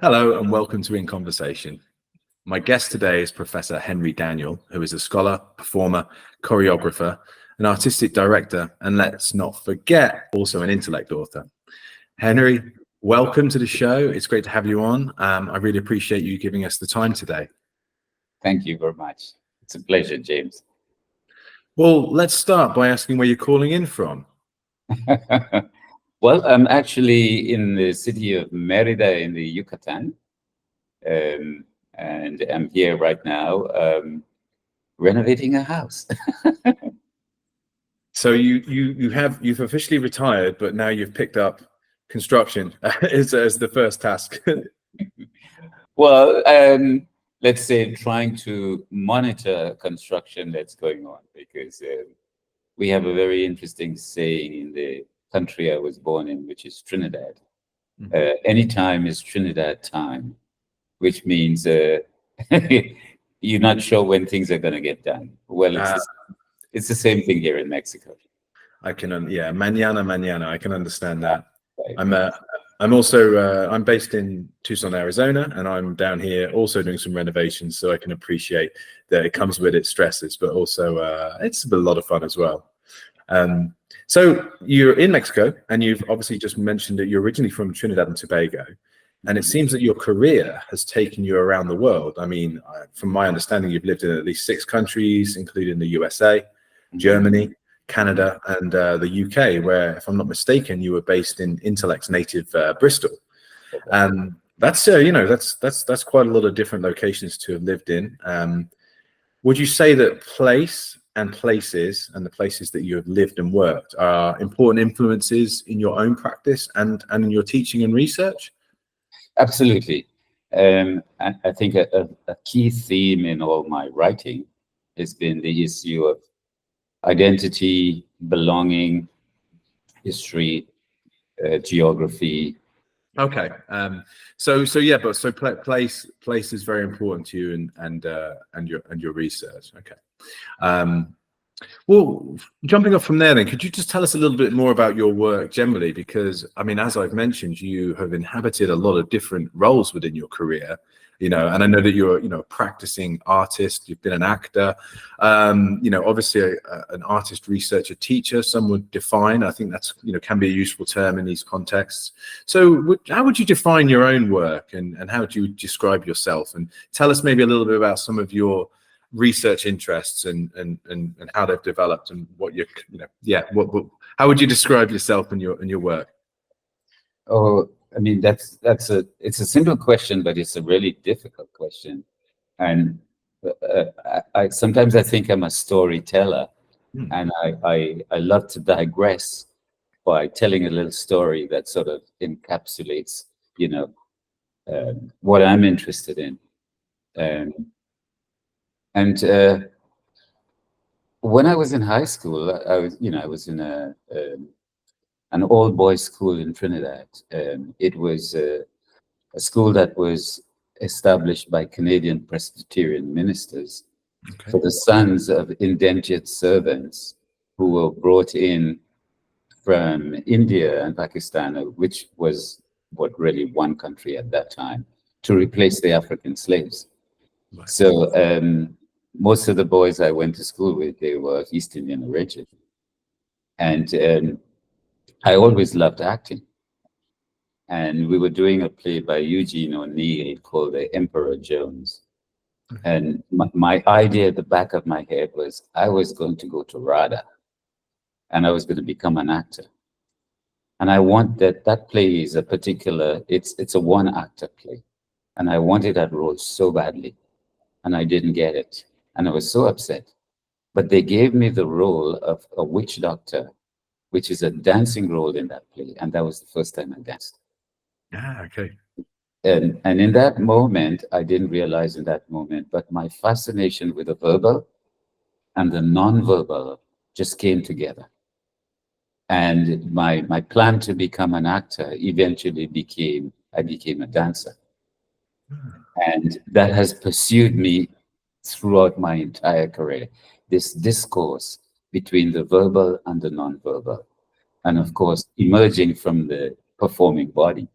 Hello and welcome to In Conversation. My guest today is Professor Henry Daniel, who is a scholar, performer, choreographer, an artistic director, and let's not forget, also an intellect author. Henry, welcome to the show. It's great to have you on. I really appreciate you giving us the time today. Thank you very much. It's a pleasure, James. Well, let's start by asking where you're calling in from. Well, I'm actually in the city of Mérida in the Yucatan, and I'm here right now renovating a house. So you've officially retired, but now you've picked up construction as the first task. Well, let's say trying to monitor construction that's going on, because we have a very interesting saying in the country I was born in, which is Trinidad. Any time is Trinidad time, which means you're not sure when things are going to get done. Well, it's the same thing here in Mexico. I can, mañana. I can understand that. Right. I'm based in Tucson, Arizona, and I'm down here also doing some renovations. So I can appreciate that it comes with its stresses, but also it's a lot of fun as well. So you're in Mexico, and you've obviously just mentioned that you're originally from Trinidad and Tobago, and it seems that your career has taken you around the world. I mean, from my understanding, you've lived in at least 6 countries, including the USA, Germany, Canada, and the UK, where, if I'm not mistaken, you were based in Intellect's native Bristol. And that's that's quite a lot of different locations to have lived in. Would you say that place and places and the places that you have lived and worked are important influences in your own practice and in your teaching and research? Absolutely. I think a key theme in all my writing has been the issue of identity, belonging, history, geography. Okay. Place is very important to you and your research. Okay. Well, jumping off from there, then, could you just tell us a little bit more about your work generally? Because, I mean, as I've mentioned, you have inhabited a lot of different roles within your career, and I know that you're, a practicing artist, you've been an actor, obviously an artist, researcher, teacher, some would define. I think that's, can be a useful term in these contexts. So how would you define your own work and how would you describe yourself? And tell us maybe a little bit about some of your research interests and how they've developed and what how would you describe yourself and your work? Oh, I mean, it's a simple question, but it's a really difficult question. And I sometimes I think I'm a storyteller, and I love to digress by telling a little story that sort of encapsulates, what I'm interested in. And when I was in high school, I was in an all-boys school in Trinidad. It was a school that was established by Canadian Presbyterian ministers for the sons of indentured servants who were brought in from India and Pakistan, which was what really one country at that time, to replace the African slaves. Right. So most of the boys I went to school with, they were East Indian origin. And I always loved acting. And we were doing a play by Eugene O'Neill called The Emperor Jones. And my idea at the back of my head was I was going to go to RADA and I was going to become an actor. And I want that play is it's a one-actor play. And I wanted that role so badly. And I didn't get it. And I was so upset. But they gave me the role of a witch doctor, which is a dancing role in that play. And that was the first time I danced. Okay. And in that moment, I didn't realize in that moment, but my fascination with the verbal and the non-verbal just came together. And my plan to become an actor eventually I became a dancer. And that has pursued me throughout my entire career. This discourse between the verbal and the non-verbal. And of course, emerging from the performing body.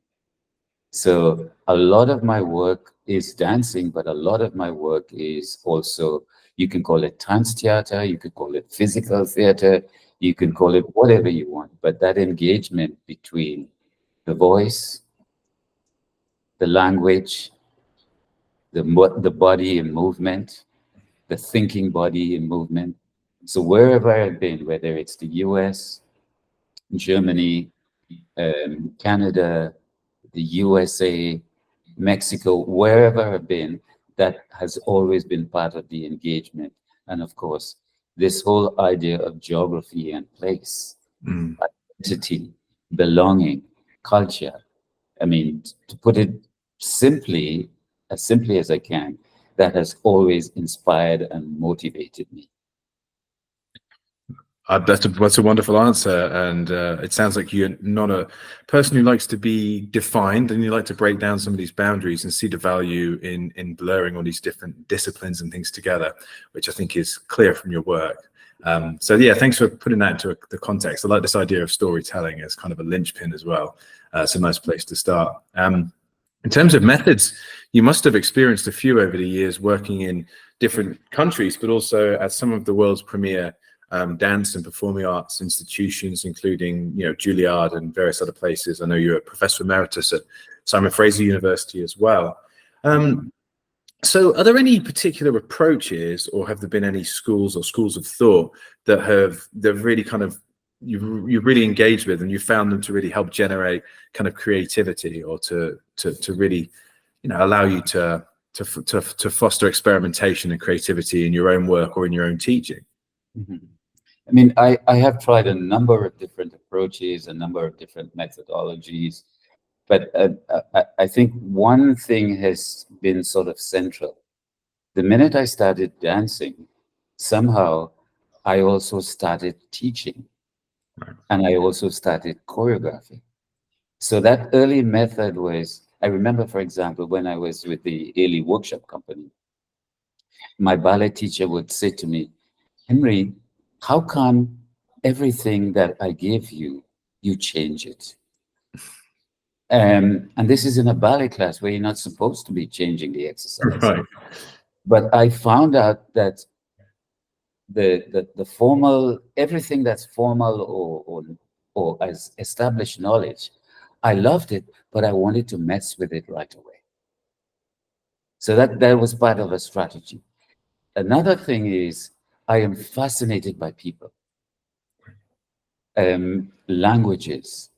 So a lot of my work is dancing, but a lot of my work is also, you can call it dance theater, you could call it physical theater, you can call it whatever you want, but that engagement between the voice, the language, the body in movement, the thinking body in movement. So wherever I've been, whether it's the US, Germany, Canada, the USA, Mexico, wherever I've been, that has always been part of the engagement. And of course, this whole idea of geography and place, Mm. identity, belonging, culture. I mean, to put it simply as I can, that has always inspired and motivated me. That's a wonderful answer, and it sounds like you're not a person who likes to be defined, and you like to break down some of these boundaries and see the value in blurring all these different disciplines and things together, which I think is clear from your work. So yeah, thanks for putting that into the context. I like this idea of storytelling as kind of a linchpin as well. It's a nice place to start. In terms of methods, you must have experienced a few over the years working in different countries, but also at some of the world's premier dance and performing arts institutions, including, Juilliard and various other places. I know you're a professor emeritus at Simon Fraser University as well. So are there any particular approaches, or have there been any schools or schools of thought that really kind of you've really engaged with, and you found them to really help generate kind of creativity, or to really, allow you to foster experimentation and creativity in your own work or in your own teaching? Mhm. I mean, I have tried a number of different approaches, a number of different methodologies, but I think one thing has been sort of central. The minute I started dancing, somehow I also started teaching, and I also started choreographing. So that early method was, I remember, for example, when I was with the Ailey Workshop Company, my ballet teacher would say to me, Henry, how come everything that I give you, you change it? And this is in a ballet class where you're not supposed to be changing the exercise. Right. But I found out that the formal, everything that's formal or as established knowledge, I loved it, but I wanted to mess with it right away. So that was part of a strategy. Another thing is I am fascinated by people. Languages.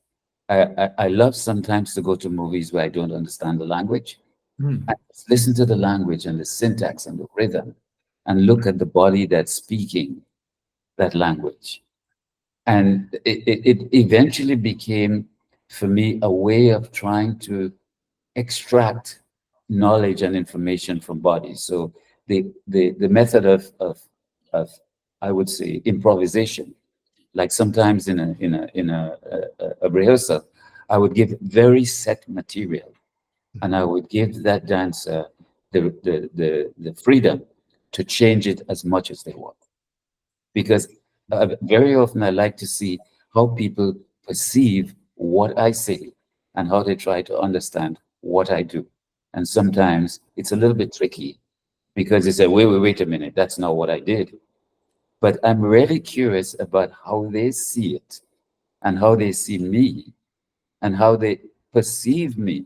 I love sometimes to go to movies where I don't understand the language. Mm. I just listen to the language and the syntax and the rhythm and look at the body that's speaking that language. And it eventually became, for me, a way of trying to extract knowledge and information from bodies. So the method of I would say improvisation, like sometimes in a rehearsal, I would give very set material, and I would give that dancer the freedom to change it as much as they want. Because very often I like to see how people perceive what I say and how they try to understand what I do. And sometimes it's a little bit tricky because they say, wait a minute, that's not what I did. But I'm really curious about how they see it and how they see me and how they perceive me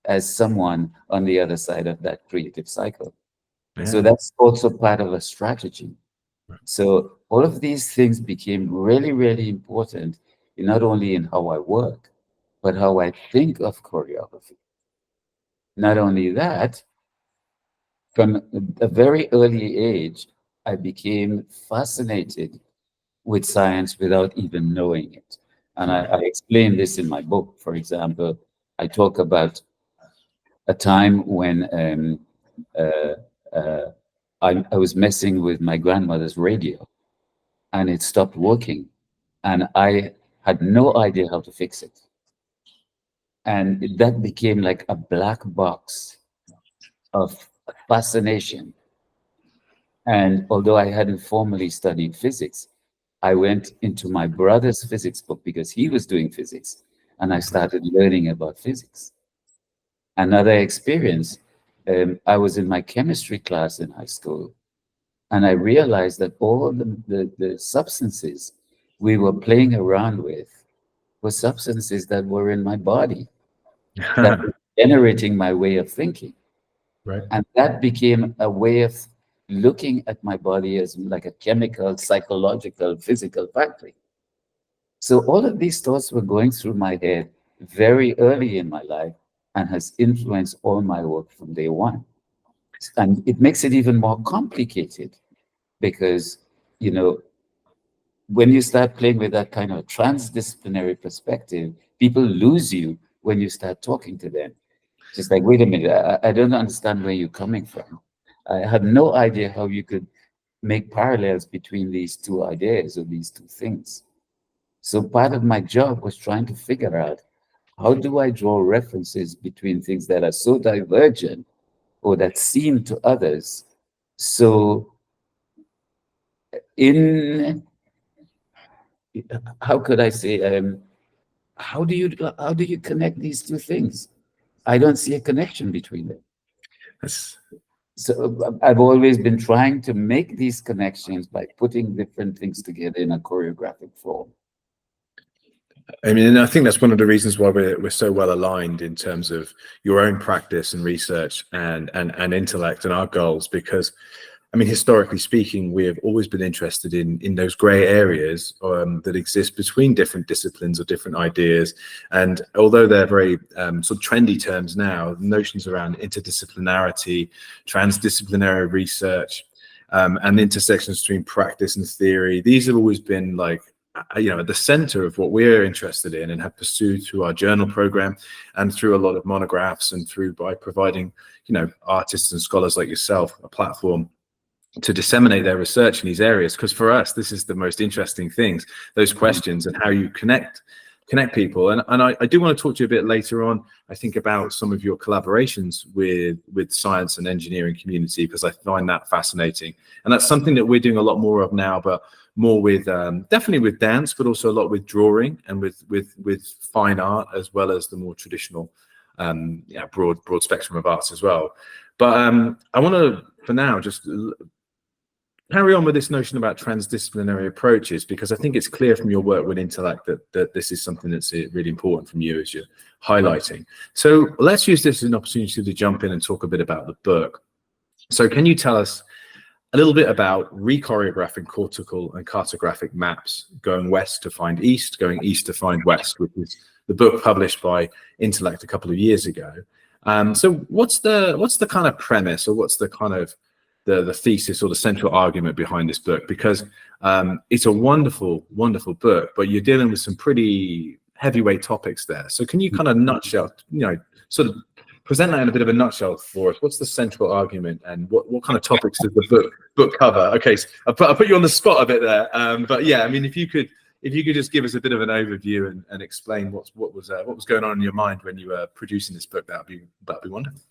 as someone on the other side of that creative cycle. So Yeah. that's also part of a strategy. So all of these things became really, really important, not only in how I work, but how I think of choreography. Not only that, from a very early age, I became fascinated with science without even knowing it. And I explain this in my book. For example, I talk about a time when uh, uh, I was messing with my grandmother's radio and it stopped working. And I had no idea how to fix it. And that became like a black box of fascination. And although I hadn't formally studied physics, I went into my brother's physics book because he was doing physics, and I started learning about physics. Another experience, I was in my chemistry class in high school, and I realized that all the substances we were playing around with were substances that were in my body, that were generating my way of thinking. Right. And that became a way of looking at my body as like a chemical, psychological, physical factory. So all of these thoughts were going through my head very early in my life and has influenced all my work from day one. And it makes it even more complicated because, you know, when you start playing with that kind of transdisciplinary perspective, people lose you when you start talking to them. Just like, wait a minute, I don't understand where you're coming from. I had no idea how you could make parallels between these two ideas or these two things. So part of my job was trying to figure out, how do I draw references between things that are so divergent or that seem to others so in, how could I say, how do you connect these two things? I don't see a connection between them. That's, So I've always been trying to make these connections by putting different things together in a choreographic form. I mean, and I think that's one of the reasons why we're so well aligned in terms of your own practice and research and intellect and our goals, because I mean, historically speaking, we have always been interested in those grey areas that exist between different disciplines or different ideas. And although they're very sort of trendy terms now, notions around interdisciplinarity, transdisciplinary research, and intersections between practice and theory, these have always been like, you know, at the center of what we're interested in and have pursued through our journal program and through a lot of monographs and through by providing, you know, artists and scholars like yourself a platform to disseminate their research in these areas. Because for us, this is the most interesting things, those questions and how you connect people. And I do want to talk to you a bit later on, I think, about some of your collaborations with science and engineering community, because I find that fascinating. And that's something that we're doing a lot more of now, but more with definitely with dance, but also a lot with drawing and with fine art, as well as the more traditional broad spectrum of arts as well. But I want to, for now, just carry on with this notion about transdisciplinary approaches, because I think it's clear from your work with Intellect that this is something that's really important from you, as you're highlighting. So let's use this as an opportunity to jump in and talk a bit about the book. So can you tell us a little bit about re-choreographing cortical and cartographic maps, going west to find east, going east to find west, which is the book published by Intellect a couple of years ago. So what's the kind of premise, or what's the kind of the thesis or the central argument behind this book? Because it's a wonderful book, but you're dealing with some pretty heavyweight topics there. So can you kind of nutshell, you know, sort of present that in a bit of a nutshell for us? What's the central argument, and what kind of topics does the book cover? Okay, so I put you on the spot a bit there, but yeah, I mean, if you could just give us a bit of an overview and explain what was going on in your mind when you were producing this book, that'd be wonderful.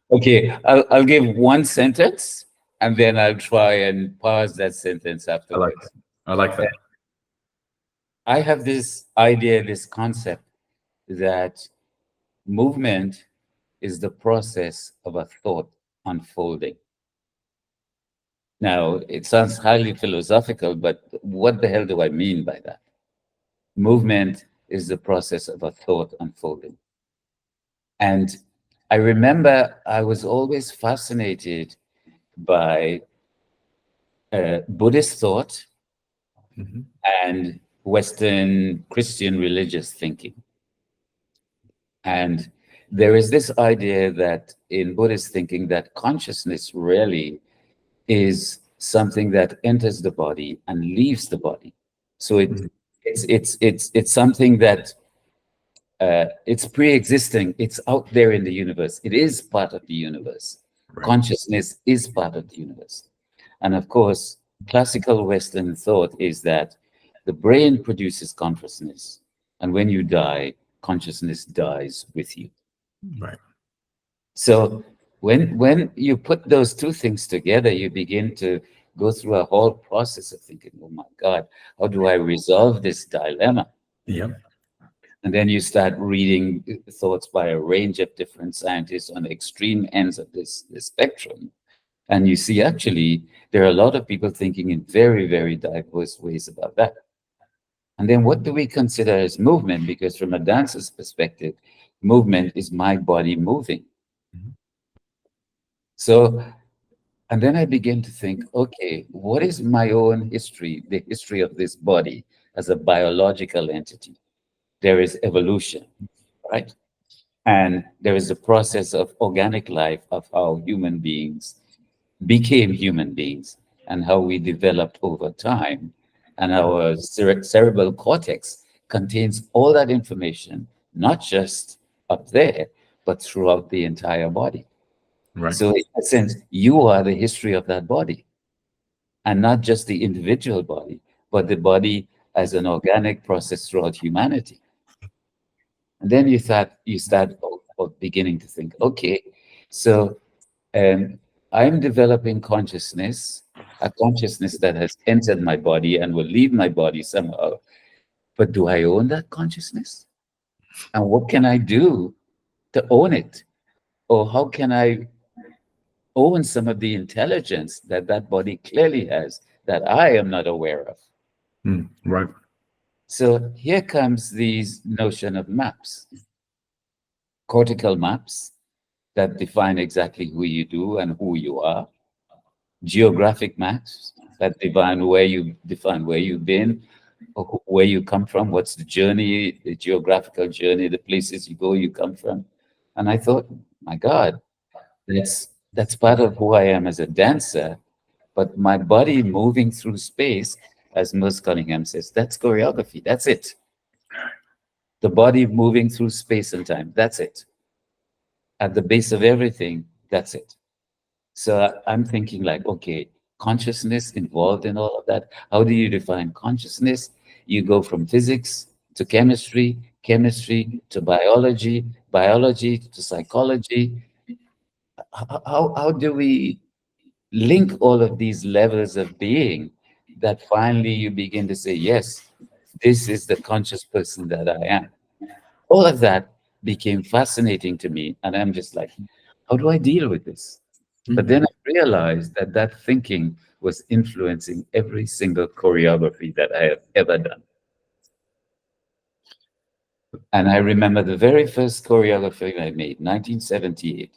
Okay, I'll give one sentence and then I'll try and parse that sentence afterwards. I like that. I have this idea, this concept, that movement is the process of a thought unfolding. Now, it sounds highly philosophical, but what the hell do I mean by that? Movement is the process of a thought unfolding. And I remember I was always fascinated by Buddhist thought and Western Christian religious thinking. And there is this idea that in Buddhist thinking that consciousness really is something that enters the body and leaves the body. So it's something that it's pre-existing. It's out there in the universe. It is part of the universe. Right. Consciousness is part of the universe. And of course, classical Western thought is that the brain produces consciousness, and when you die, consciousness dies with you. Right. So when you put those two things together, you begin to go through a whole process of thinking, oh my God, how do I resolve this dilemma? Yeah. And then you start reading thoughts by a range of different scientists on the extreme ends of this spectrum. And you see, actually, there are a lot of people thinking in very, very diverse ways about that. And then what do we consider as movement? Because from a dancer's perspective, movement is my body moving. Mhm. So, and then I begin to think, okay, what is my own history, the history of this body as a biological entity? There is evolution, right? And there is a process of organic life of how human beings became human beings and how we developed over time. And our cerebral cortex contains all that information, not just up there, but throughout the entire body. Right. So, in a sense, you are the history of that body, and not just the individual body, but the body as an organic process throughout humanity. And then you start beginning to think, okay, so um, I'm developing consciousness, a consciousness that has entered my body and will leave my body somehow. But do I own that consciousness? And what can I do to own it? Or how can I own some of the intelligence that that body clearly has that I am not aware of? Right. So here comes these notion of maps, cortical maps that define exactly who you do and who you are, geographic maps that define where you've been, or where you come from, what's the journey, the geographical journey, the places you go, you come from. And I thought, my God, that's part of who I am as a dancer. But my body moving through space, as Merce Cunningham says, that's choreography. That's it. The body moving through space and time. That's it. At the base of everything, that's it. So I'm thinking like, okay, consciousness involved in all of that. How do you define consciousness? You go from physics to chemistry, chemistry to biology, biology to psychology. How do we link all of these levels of being that finally you begin to say, yes, this is the conscious person that I am? All of that became fascinating to me. And I'm just like, how do I deal with this? But then I realized that that thinking was influencing every single choreography that I have ever done. And I remember the very first choreography I made, 1978.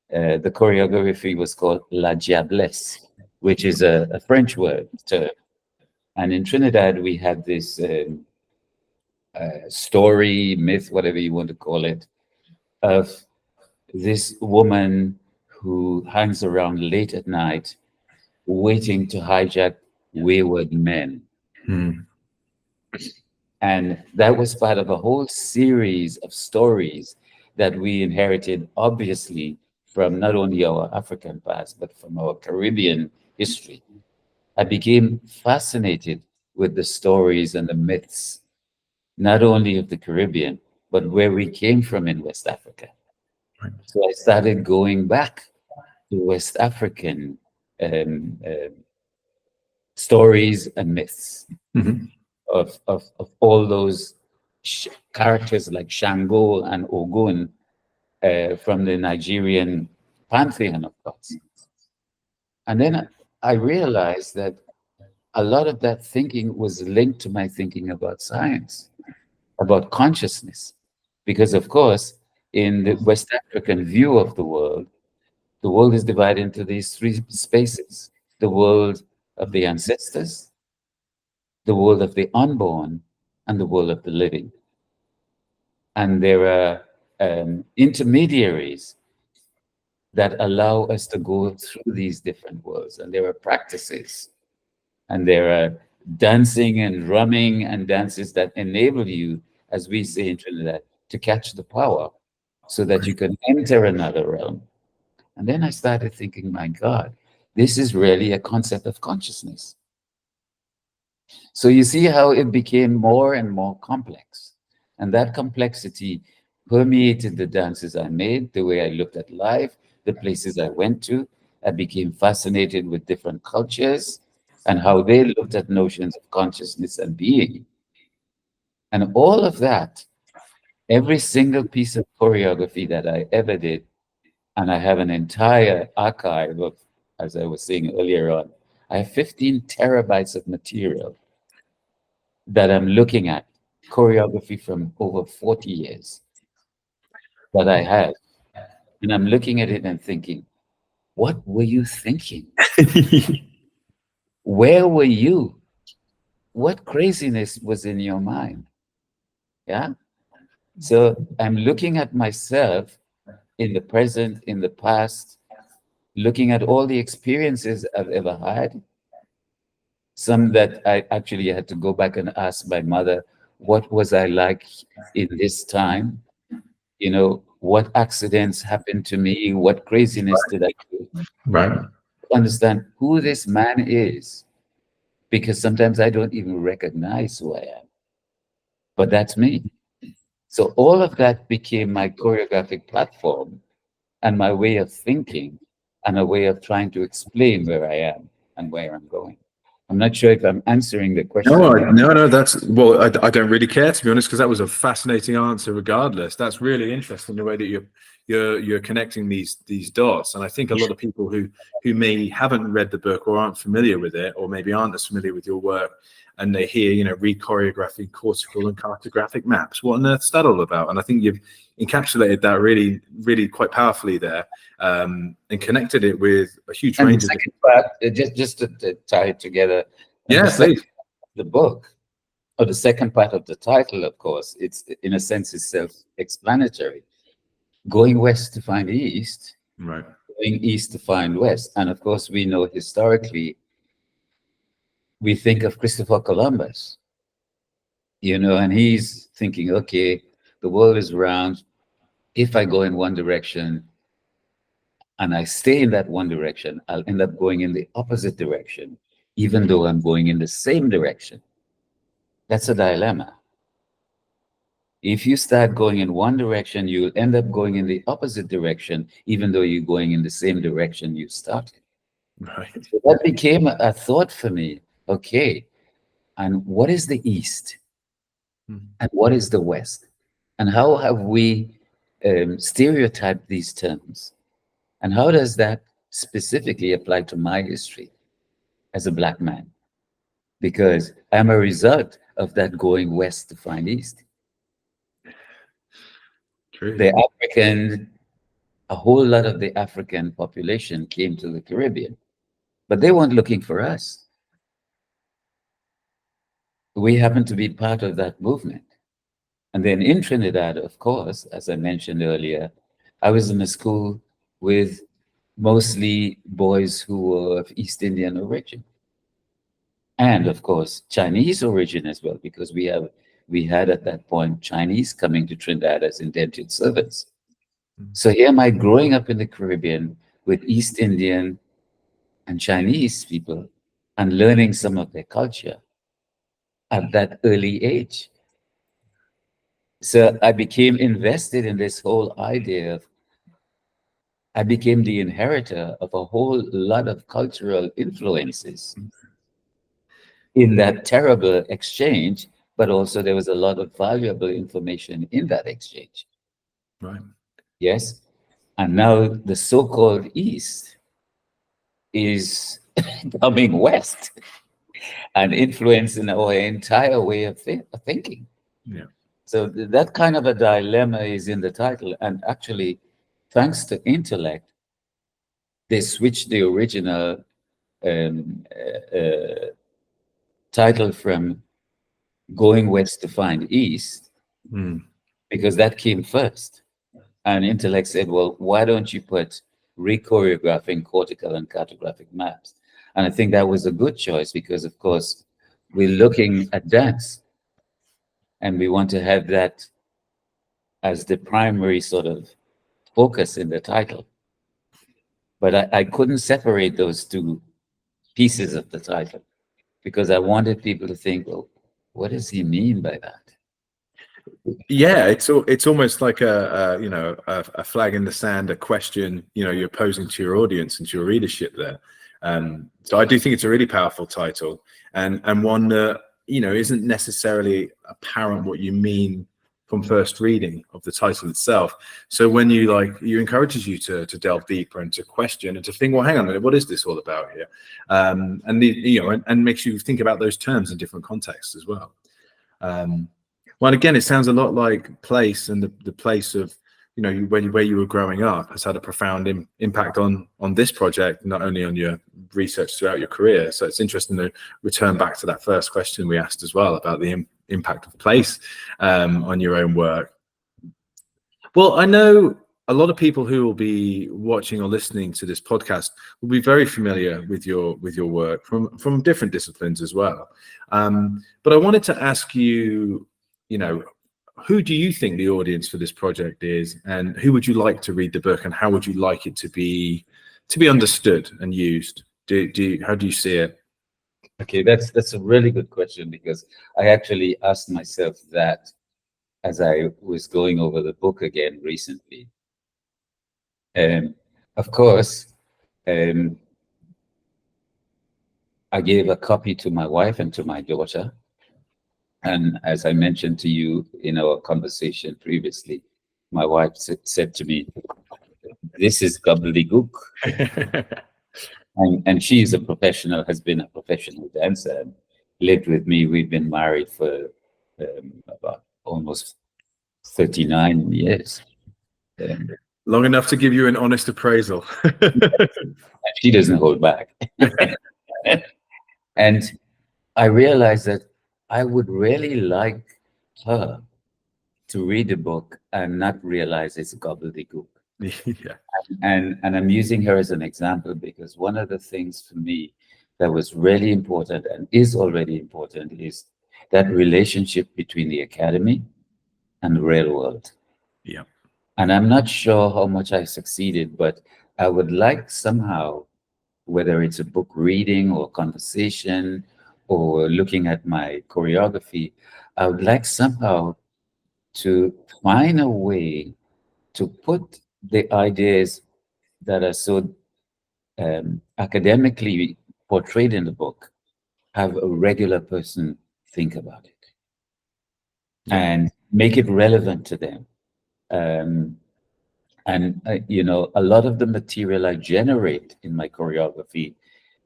The choreography was called La Diablesse, which is a French word. And in Trinidad, we had this story, myth, whatever you want to call it, of this woman who hangs around late at night waiting to hijack wayward men. Mm. And that was part of a whole series of stories that we inherited, obviously, from not only our African past, but from our Caribbean history. I became fascinated with the stories and the myths, not only of the Caribbean, but where we came from in West Africa. Right. So I started going back to West African um, uh, stories and myths Mhm. of all those characters like Shango and Ogun from the Nigerian pantheon of gods. And then I realized that a lot of that thinking was linked to my thinking about science, about consciousness. Because, of course, in the West African view of the world is divided into these three spaces: the world of the ancestors, the world of the unborn, and the world of the living. And there are intermediaries that allow us to go through these different worlds. And there are practices, and there are dancing and drumming and dances that enable you, as we say in Trinidad, to catch the power so that you can enter another realm. And then I started thinking, my God, this is really a concept of consciousness. So you see how it became more and more complex. And that complexity permeated the dances I made, the way I looked at life, the places I went to. I became fascinated with different cultures and how they looked at notions of consciousness and being. And all of that Every single piece of choreography that I ever did, and I have an entire archive of, as I was saying earlier on, I have 15 terabytes of material that I'm looking at, choreography from over 40 years that I have. And I'm looking at it and thinking, what were you thinking? Where were you? What craziness was in your mind? Yeah. So I'm looking at myself in the present, in the past, looking at all the experiences I've ever had. Some that I actually had to go back and ask my mother, what was I like in this time? You know, what accidents happened to me? What craziness did I do? Right. Understand who this man is, because sometimes I don't even recognize who I am, but that's me. So all of that became my choreographic platform and my way of thinking and a way of trying to explain where I am and where I'm going. I'm not sure if I'm answering the No, question. no, that's well. I don't really care, to be honest, because that was a fascinating answer. Regardless, that's really interesting the way that you're connecting these dots. And I think a lot of people who may haven't read the book or aren't familiar with it, or maybe aren't as familiar with your work, and they hear, re-choreographing cortical and cartographic maps. What on earth's that all about? And I think you've encapsulated that really, really quite powerfully there, and connected it with a huge And the range of. second part, just to tie it together, and the Yeah, second please. part of the book, or the second part of the title, of course, it's in a sense is self-explanatory. Going west to find east, Right. going east to find west. And of course, we know historically, we think of Christopher Columbus, and he's thinking, okay, the world is round. If I go in one direction and I stay in that one direction, I'll end up going in the opposite direction, even though I'm going in the same direction. That's a dilemma. If you start going in one direction, you'll end up going in the opposite direction, even though you're going in the same direction you started. Right. So that became a thought for me. Okay, and what is the East? And what is the West? And how have we stereotyped these terms? And how does that specifically apply to my history as a Black man? Because I'm a result of that going west to find east. True. The African, a whole lot of the African population came to the Caribbean, but they weren't looking for us. We happened to be part of that movement. And then in Trinidad, of course, as I mentioned earlier, I was in a school with mostly boys who were of East Indian origin. And of course, Chinese origin as well, because we had at that point Chinese coming to Trinidad as indentured servants. So here am I growing up in the Caribbean with East Indian and Chinese people and learning some of their culture at that early age. So I became invested in this whole idea of, I became the inheritor of a whole lot of cultural influences in that terrible exchange, but also there was a lot of valuable information in that exchange. Right. Yes. And now the so-called East is coming west and influencing our entire way of thinking. Yeah. So that kind of a dilemma is in the title. And actually, thanks to Intellect, they switched the original um, title from Going West to Find East, because that came first. And Intellect said, well, why don't you put Re-choreographing Cortical and Cartographic maps? And I think that was a good choice because, of course, we're looking at dance and we want to have that as the primary sort of focus in the title. But I couldn't separate those two pieces of the title because I wanted people to think, well, what does he mean by that? Yeah, it's almost like a flag in the sand, a question you're posing to your audience and to your readership there. So I do think it's a really powerful title, and one that isn't necessarily apparent what you mean from first reading of the title itself. So when you encourages you to delve deeper and to question and to think, well, hang on a minute, what is this all about here? And makes you think about those terms in different contexts as well. Well, again, it sounds a lot like place, and the place of, where you were growing up has had a profound impact on this project, not only on your research throughout your career. So it's interesting to return back to that first question we asked as well about the impact of place on your own work. Well, I know a lot of people who will be watching or listening to this podcast will be very familiar with your work from different disciplines as well. But I wanted to ask you, who do you think the audience for this project is, and who would you like to read the book, and how would you like it to be understood and used? How do you see it? Okay, that's a really good question, because I actually asked myself that as I was going over the book again recently. Of course, I gave a copy to my wife and to my daughter. And as I mentioned to you in our conversation previously, my wife said to me, "This is gobbledygook." And she is has been a professional dancer and lived with me. We've been married for about almost 39 years. Long enough to give you an honest appraisal. She doesn't hold back. And I realized that I would really like her to read the book and not realize it's gobbledygook. Yeah. And I'm using her as an example because one of the things for me that was really important and is already important is that relationship between the academy and the real world. Yeah. And I'm not sure how much I succeeded, but I would like somehow, whether it's a book reading or conversation or looking at my choreography, I would like somehow to find a way to put the ideas that are so academically portrayed in the book, have a regular person think about it and make it relevant to them. A lot of the material I generate in my choreography,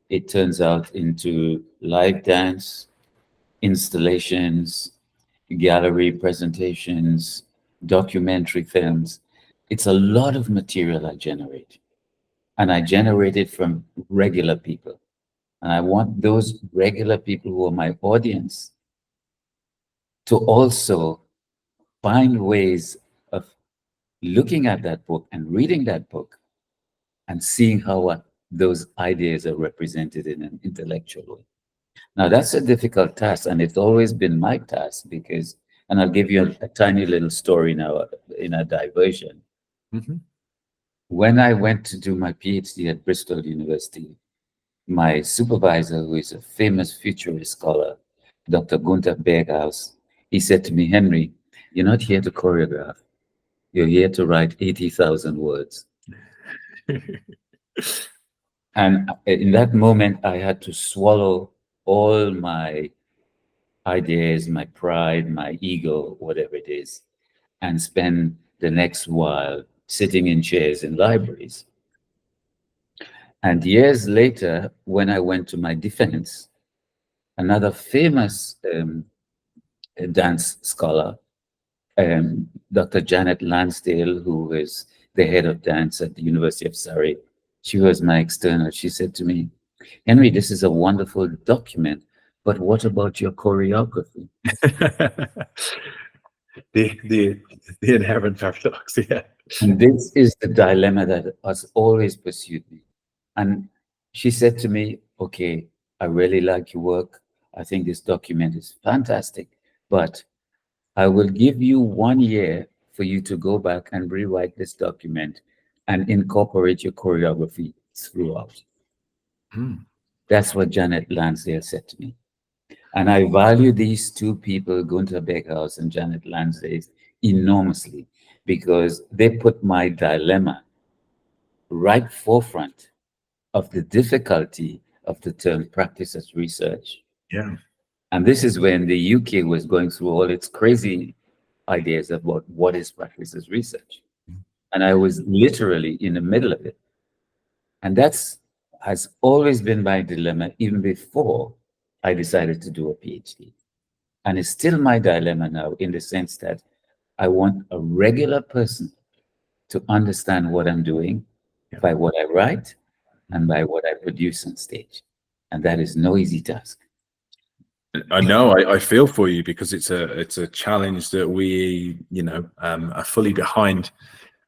it turns out into live dance, installations, gallery presentations, documentary films. It's a lot of material I generate. And I generate it from regular people. And I want those regular people who are my audience to also find ways of looking at that book and reading that book and seeing how those ideas are represented in an intellectual way. Now, that's a difficult task, and it's always been my task because, and I'll give you a tiny little story now in a diversion. Mm-hmm. When I went to do my PhD at Bristol University, my supervisor, who is a famous futurist scholar, Dr. Gunther Berghaus, he said to me, "Henry, you're not here to choreograph. You're here to write 80,000 words." And in that moment, I had to swallow all my ideas, my pride, my ego, whatever it is, and spend the next while sitting in chairs in libraries. And years later, when I went to my defense, another famous dance scholar, Dr. Janet Lansdale, who is the head of dance at the University of Surrey, she was my external. She said to me, "Henry, this is a wonderful document, but what about your choreography?" the inherent paradox, yeah. And this is the dilemma that has always pursued me. And she said to me, "Okay, I really like your work. I think this document is fantastic, but I will give you 1 year for you to go back and rewrite this document and incorporate your choreography throughout." Mm. That's what Janet Lansdale said to me. And I value these two people, Gunther Berghaus and Janet Lansdale, enormously because they put my dilemma right forefront of the difficulty of the term practice as research. Yeah. And this is when the UK was going through all its crazy ideas about what is practice as research. And I was literally in the middle of it. And has always been my dilemma, even before I decided to do a PhD. And it's still my dilemma now, in the sense that I want a regular person to understand what I'm doing by what I write and by what I produce on stage. And that is no easy task. I know, I feel for you, because it's a challenge that we, are fully behind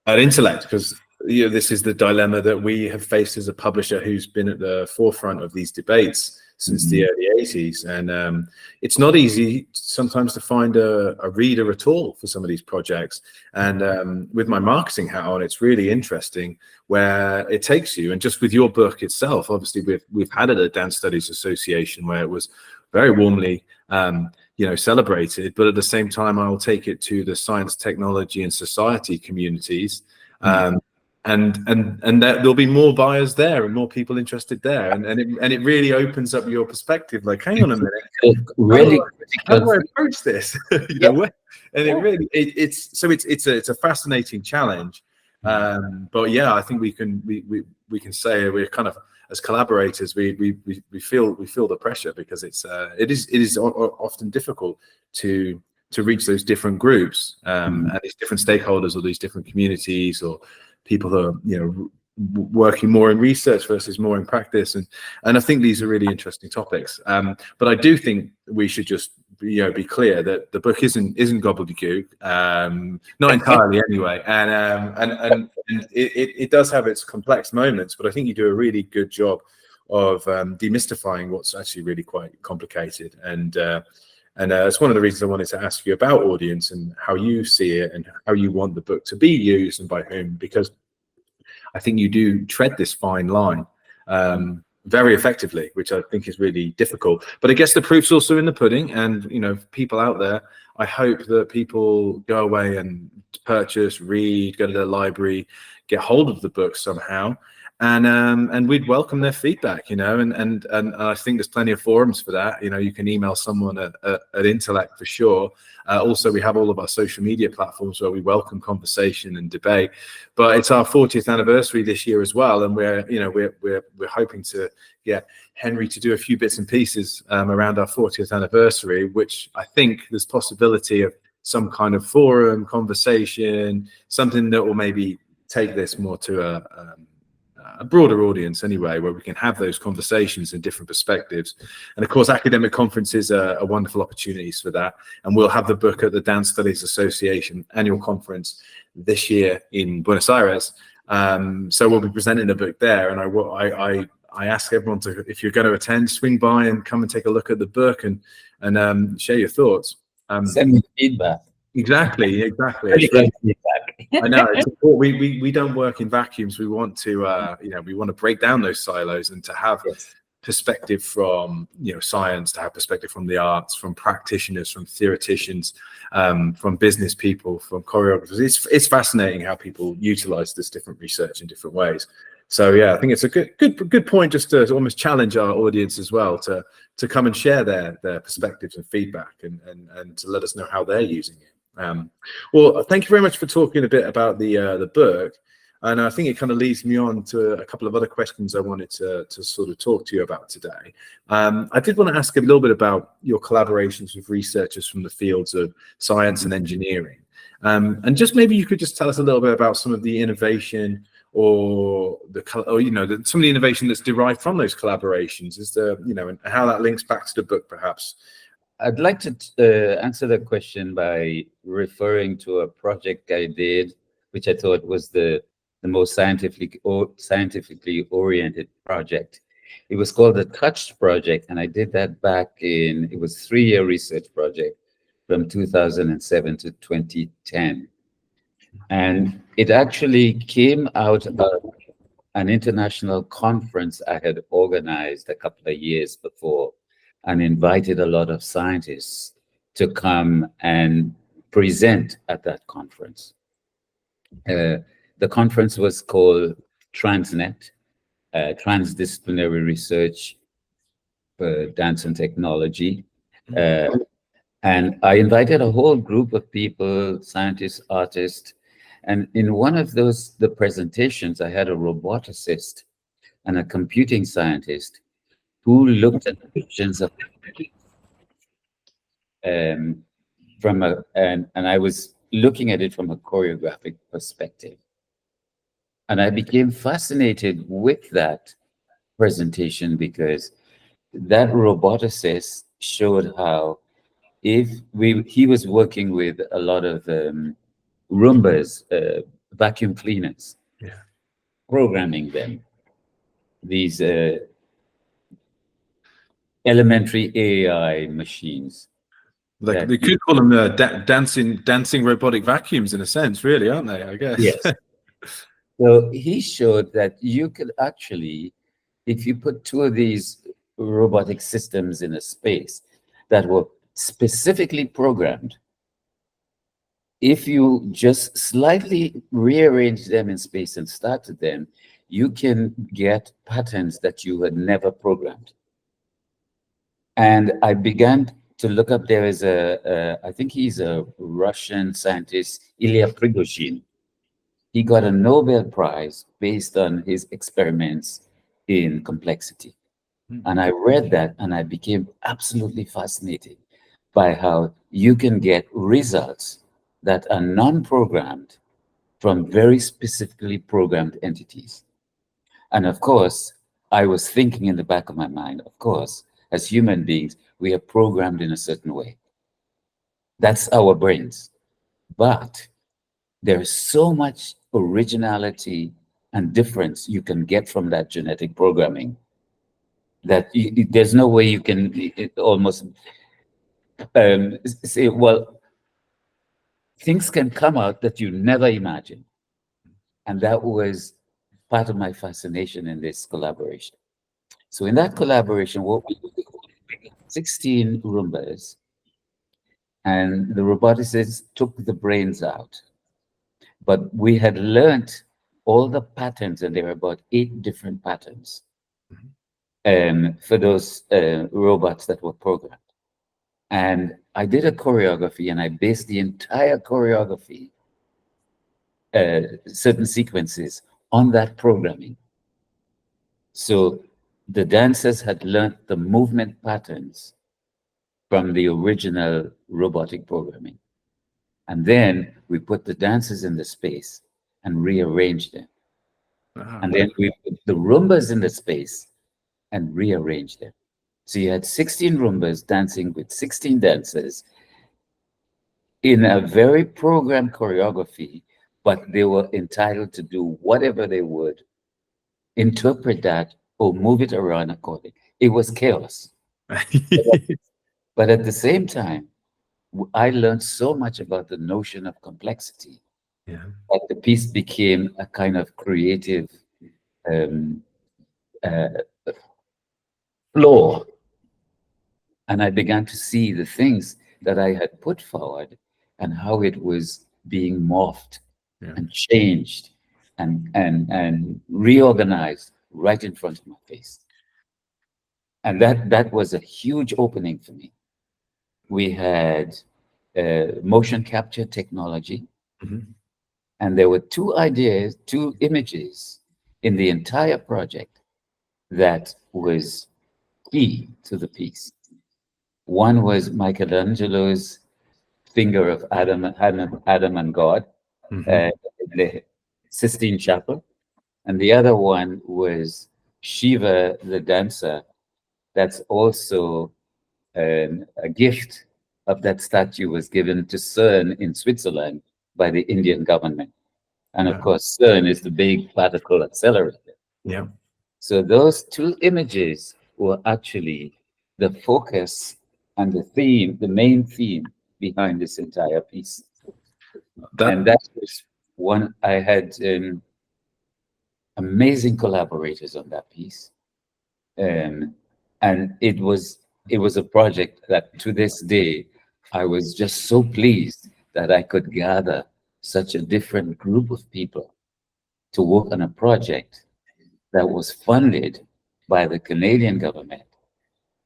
at Intellect, because this is the dilemma that we have faced as a publisher who's been at the forefront of these debates since the early 80s. And it's not easy sometimes to find a reader at all for some of these projects. And with my marketing hat on, it's really interesting where it takes you. And just with your book itself, obviously we've had it at Dance Studies Association, where it was very warmly celebrated, but at the same time, I will take it to the science, technology, and society communities. And that there'll be more buyers there and more people interested there, and it really opens up your perspective. Like, hang on a minute, Really, how do I approach this? It's a fascinating challenge. But yeah, I think we can say we're kind of, as collaborators, we feel the pressure, because it is often difficult to reach those different groups and these different stakeholders, or these different communities, or people who are working more in research versus more in practice, and I think these are really interesting topics. But I do think we should just be clear that the book isn't gobbledygook, not entirely anyway, and it does have its complex moments, but I think you do a really good job of demystifying what's actually really quite complicated. And it's one of the reasons I wanted to ask you about audience and how you see it and how you want the book to be used and by whom, because I think you do tread this fine line very effectively, which I think is really difficult. But I guess the proof's also in the pudding, and people out there, I hope that people go away and purchase, read, go to the library, get hold of the book somehow. And we'd welcome their feedback, and I think there's plenty of forums for that. You can email someone at Intellect for sure. Also, we have all of our social media platforms where we welcome conversation and debate. But it's our 40th anniversary this year as well, and we're hoping to get Henry to do a few bits and pieces around our 40th anniversary, which I think there's possibility of some kind of forum conversation, something that will maybe take this more to a broader audience anyway, where we can have those conversations and different perspectives. And of course, academic conferences are wonderful opportunities for that. And we'll have the book at the Dance Studies Association annual conference this year in Buenos Aires. So we'll be presenting the book there. And I ask everyone to, if you're going to attend, swing by and come and take a look at the book and share your thoughts. Send me feedback. Exactly. I know. We don't work in vacuums. We want to, we want to break down those silos and to have perspective from, science, to have perspective from the arts, from practitioners, from theoreticians, from business people, from choreographers. It's fascinating how people utilize this different research in different ways. So yeah, I think it's a good point, just to almost challenge our audience as well to come and share their perspectives and feedback and to let us know how they're using it. Well, thank you very much for talking a bit about the book, and I think it kind of leads me on to a couple of other questions I wanted to sort of talk to you about today. I did want to ask a little bit about your collaborations with researchers from the fields of science and engineering, and just maybe you could just tell us a little bit about some of the innovation or some of the innovation that's derived from those collaborations. Is there, and how that links back to the book, perhaps? I'd like to answer that question by referring to a project I did, which I thought was the most scientifically oriented project. It was called the Touch Project, and I did that back it was a 3-year research project from 2007 to 2010. And it actually came out of an international conference I had organized a couple of years before, and invited a lot of scientists to come and present at that conference. The conference was called Transnet, Transdisciplinary Research for Dance and Technology. And I invited a whole group of people, scientists, artists. And in one of the presentations, I had a roboticist and a computing scientist who looked at the visions of um, and I was looking at it from a choreographic perspective. And I became fascinated with that presentation because that roboticist showed how if he was working with a lot of Roombas, vacuum cleaners, Yeah. programming them, these elementary AI machines Like that, they could call them dancing robotic vacuums in a sense, really, aren't they? I guess. yes. So he showed that you could actually, if you put two of these robotic systems in a space that were specifically programmed, if you just slightly rearrange them in space and started them, you can get patterns that you had never programmed. And I began to look up, there is I think he's a Russian scientist, Ilya Prigozhin. He got a Nobel Prize based on his experiments in complexity. And I read that and I became absolutely fascinated by how you can get results that are non-programmed from very specifically programmed entities. And of course, I was thinking in the back of my mind, of course, as human beings, we are programmed in a certain way. That's our brains. But there's so much originality and difference you can get from that genetic programming that there's no way you can almost say, well, things can come out that you never imagined. And that was part of my fascination in this collaboration. So in that collaboration, what we did, 16 Roombas, and the roboticists took the brains out. But we had learned all the patterns, and there were about 8 different patterns for those robots that were programmed. And I did a choreography, and I based the entire choreography, certain sequences, on that programming. So the dancers had learned the movement patterns from the original robotic programming. And then we put the dancers in the space and rearranged them. And then we put the Roombas in the space and rearranged them. So you had 16 Roombas dancing with 16 dancers in a very programmed choreography, but they were entitled to do whatever they would, interpret that, or move it around accordingly. It was chaos. But at the same time, I learned so much about the notion of complexity Yeah. that the piece became a kind of creative uh, floor. And I began to see the things that I had put forward and how it was being morphed and changed and reorganized right in front of my face. And that was a huge opening for me. We had motion capture technology, and there were 2 ideas, 2 images in the entire project that was key to the piece. One was Michelangelo's finger of Adam and God in the Sistine Chapel, and the other one was Shiva, the dancer. That's also a gift of that statue was given to CERN in Switzerland by the Indian government. And of course, CERN is the big particle accelerator. Yeah. So those 2 images were actually the focus and the theme, the main theme behind this entire piece. And that was one. I had amazing collaborators on that piece. And it was a project that to this day, I was just so pleased that I could gather such a different group of people to work on a project that was funded by the Canadian government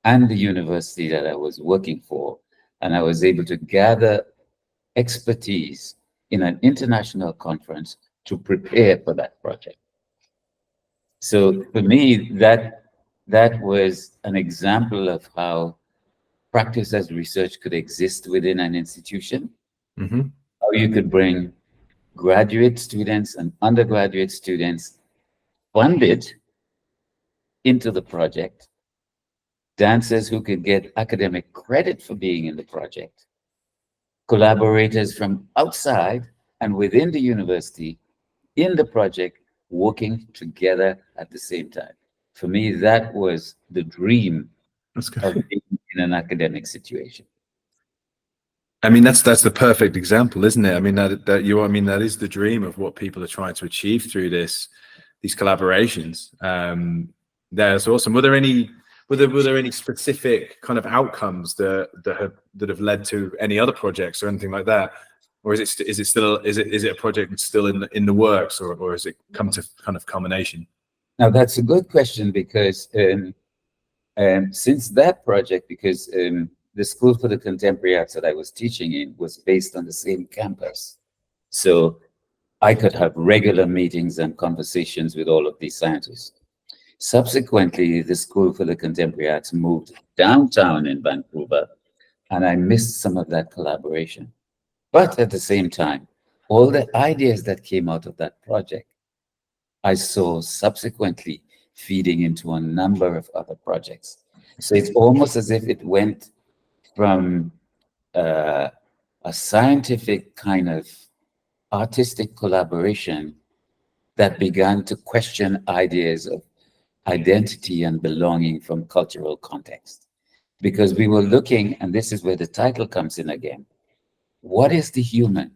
and the university that I was working for, and I was able to gather expertise in an international conference to prepare for that project. So for me, that was an example of how practice as research could exist within an institution, how you could bring graduate students and undergraduate students funded into the project, dancers who could get academic credit for being in the project, collaborators from outside and within the university in the project working together at the same time. For me, that was the dream of being in an academic situation. I mean, that's the perfect example, isn't it? I mean, that is the dream of what people are trying to achieve through these collaborations. That's awesome. Were there any specific kind of outcomes that have led to any other projects or anything like that? Or is it a project that's still in the works, or has it come to kind of culmination? Now that's a good question, because since that project, because the School for the Contemporary Arts that I was teaching in was based on the same campus, so I could have regular meetings and conversations with all of these scientists. Subsequently, the School for the Contemporary Arts moved downtown in Vancouver, and I missed some of that collaboration. But at the same time, all the ideas that came out of that project, I saw subsequently feeding into a number of other projects. So it's almost as if it went from a scientific kind of artistic collaboration that began to question ideas of identity and belonging from cultural context. Because we were looking, and this is where the title comes in again, what is the human?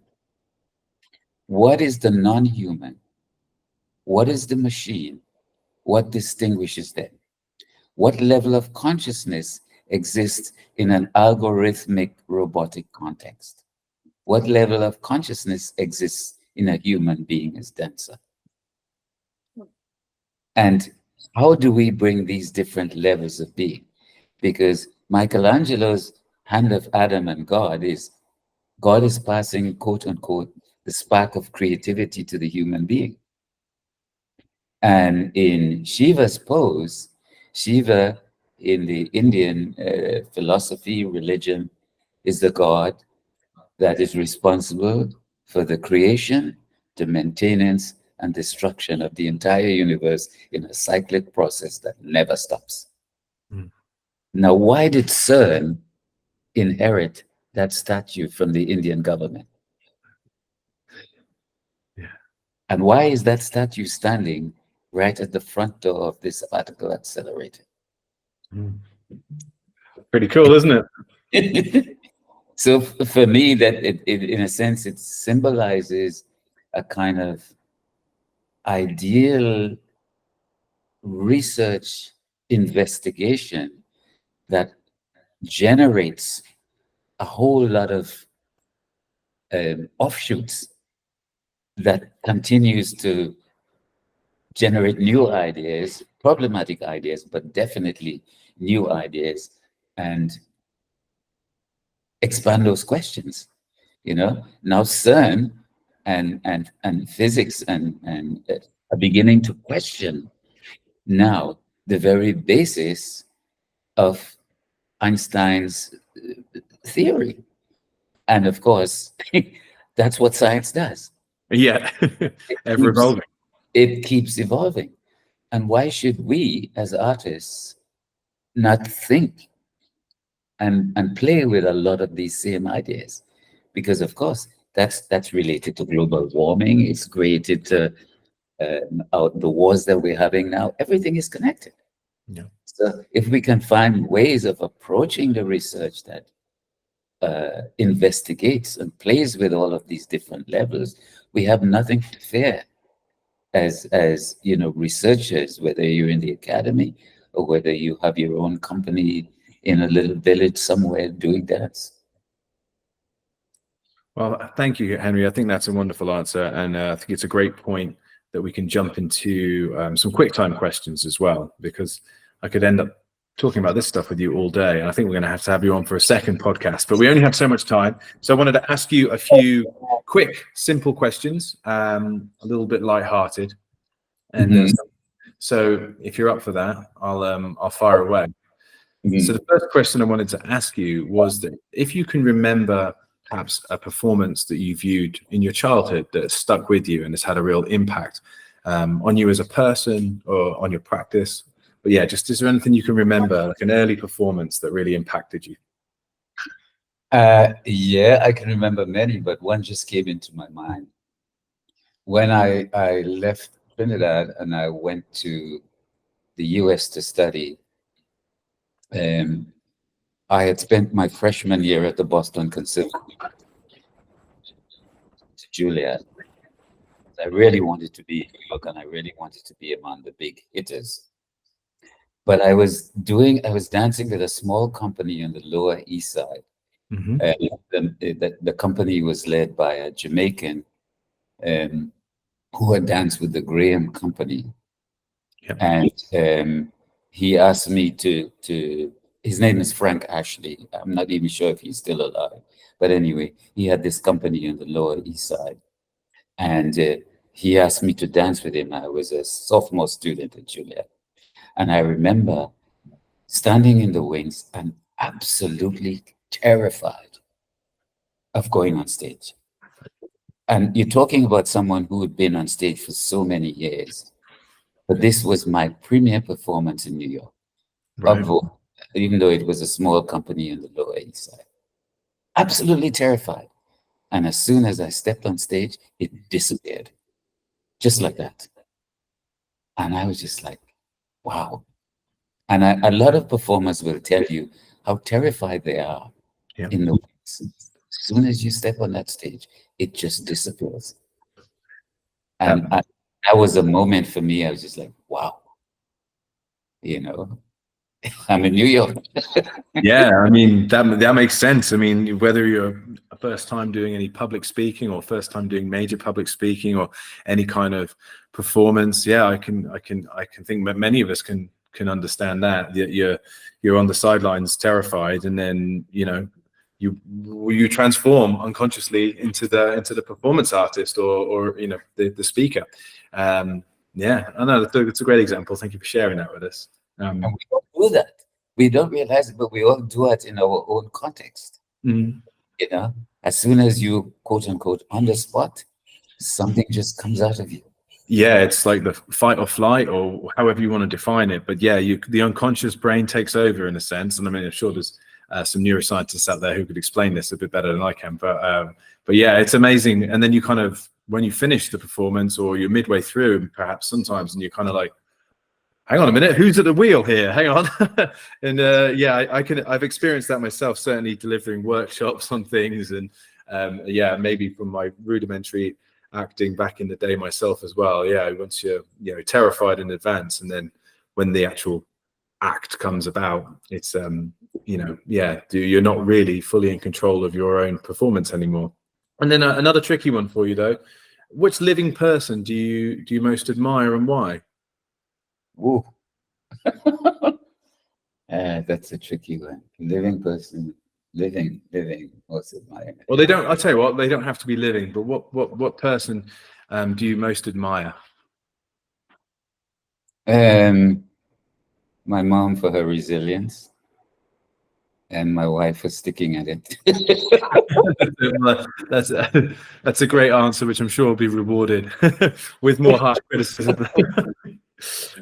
What is the non-human? What is the machine? What distinguishes them? What level of consciousness exists in an algorithmic robotic context? What level of consciousness exists in a human being as dancer? And how do we bring these different levels of being? Because Michelangelo's hand of Adam and God is passing, quote unquote, the spark of creativity to the human being. And in Shiva's pose, Shiva in the Indian philosophy, religion, is the god that is responsible for the creation, the maintenance, and destruction of the entire universe in a cyclic process that never stops. Now, why did CERN inherit that statue from the Indian government? And why is that statue standing right at the front door of this particle accelerator? Pretty cool, isn't it? So for me, that in a sense, it symbolizes a kind of ideal research investigation that generates a whole lot of offshoots that continues to generate new ideas, problematic ideas, but definitely new ideas, and expand those questions. You know, now CERN and physics and are beginning to question now the very basis of Einstein's theory. And of course, that's what science does. Yeah, ever evolving. It keeps evolving. And why should we as artists not think and play with a lot of these same ideas? Because of course, that's related to global warming. It's related to the wars that we're having now. Everything is connected. Yeah. So if we can find ways of approaching the research that investigates and plays with all of these different levels, we have nothing to fear as you know, researchers, whether you're in the academy or whether you have your own company in a little village somewhere doing dance. Well, thank you, Henry. I think that's a wonderful answer, and I think it's a great point that we can jump into some quick time questions as well, because I could end up talking about this stuff with you all day, and I think we're going to have you on for a second podcast, but we only have so much time. So I wanted to ask you a few quick, simple questions, a little bit lighthearted. And so if you're up for that, I'll fire away. So the first question I wanted to ask you was that if you can remember perhaps a performance that you viewed in your childhood that stuck with you and has had a real impact on you as a person or on your practice. But yeah, just is there anything you can remember, like an early performance that really impacted you? Yeah, I can remember many, but one just came into my mind. When I left Trinidad and I went to the US to study, I had spent my freshman year at the Boston Conservatory to Juilliard. I really wanted to be in New York and I really wanted to be among the big hitters. But I was dancing with a small company on the Lower East Side. The company was led by a Jamaican who had danced with the Graham Company. Yep. And he asked me to, his name is Frank Ashley. I'm not even sure if he's still alive. But anyway, he had this company on the Lower East Side. And he asked me to dance with him. I was a sophomore student at Juilliard. And I remember standing in the wings and absolutely terrified of going on stage. And you're talking about someone who had been on stage for so many years. But this was my premiere performance in New York, Right. Even though it was a small company on the Lower East Side. Absolutely terrified. And as soon as I stepped on stage, it disappeared. Just like that. And I was just like, wow. And a lot of performers will tell you how terrified they are in the wings. As soon as you step on that stage, it just disappears. And that was a moment for me. I was just like, wow. You know, I'm in New York. Yeah, I mean, that makes sense. I mean, whether you're a first time doing any public speaking or first time doing major public speaking or any kind of performance, yeah, I can think that many of us can understand that you're on the sidelines terrified, and then you transform unconsciously into the performance artist or the speaker. Yeah, I know that's a great example. Thank you for sharing that with us. And we don't do that. We don't realize it, but we all do it in our own context. You know, as soon as you quote unquote on the spot, something just comes out of you. Yeah, it's like the fight or flight, or however you want to define it. But yeah, the unconscious brain takes over in a sense. And I mean, I'm sure there's some neuroscientists out there who could explain this a bit better than I can. But yeah, it's amazing. And then you kind of, when you finish the performance or you're midway through, perhaps sometimes, and you're kind of like, hang on a minute, who's at the wheel here? Hang on. And yeah, I've experienced that myself, certainly delivering workshops on things. And yeah, maybe from my rudimentary acting back in the day myself as well. Yeah, once you're terrified in advance, and then when the actual act comes about, it's yeah, you're not really fully in control of your own performance anymore. And then another tricky one for you though, which living person do you most admire and why? Ooh. That's a tricky one. Living person, living most admire. Well, they don't. I'll tell you what, they don't have to be living. But what person do you most admire? My mom for her resilience, and my wife for sticking at it. That's a great answer, which I'm sure will be rewarded with more harsh criticism.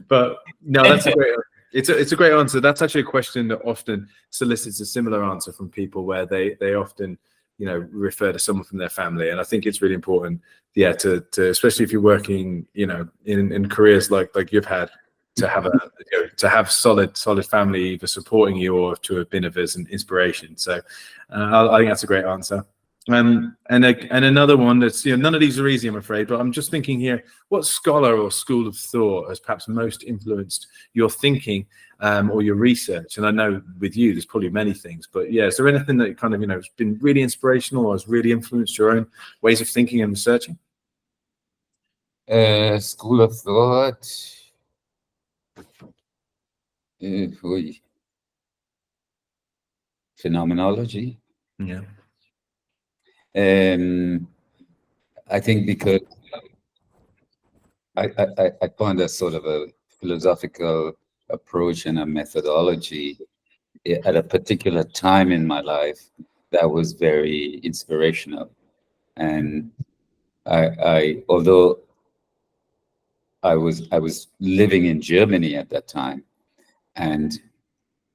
But no, that's a great. It's a great answer. That's actually a question that often solicits a similar answer from people, where they often refer to someone from their family. And I think it's really important, yeah, to especially if you're working in careers like you've had, to have solid family either supporting you or to have been of as an inspiration. So I think that's a great answer. And another one that's, none of these are easy, I'm afraid, but I'm just thinking here, what scholar or school of thought has perhaps most influenced your thinking or your research? And I know with you, there's probably many things, but yeah, is there anything that kind of, has been really inspirational or has really influenced your own ways of thinking and researching? School of thought. phenomenology. Yeah. I think because I found a sort of a philosophical approach and a methodology at a particular time in my life that was very inspirational. And although I was living in Germany at that time, and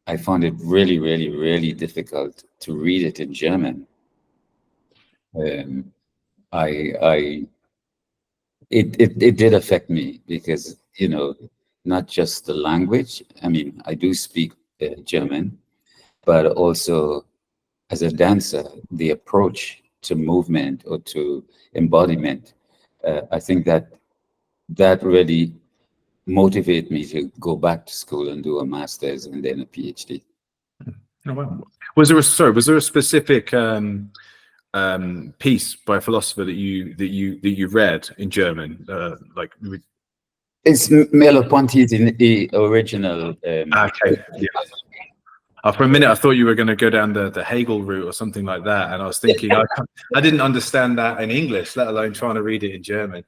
I found it really, really, really difficult to read it in German. Um, I it did affect me because, you know, not just the language. I mean, I do speak German, but also as a dancer, the approach to movement or to embodiment. I think that really motivated me to go back to school and do a master's and then a PhD. Oh, wow. Was there a specific piece by a philosopher that you read in German? It's Merleau-Ponty's in the original. Okay. Yeah. For a minute, I thought you were going to go down the Hegel route or something like that, and I was thinking I didn't understand that in English, let alone trying to read it in German.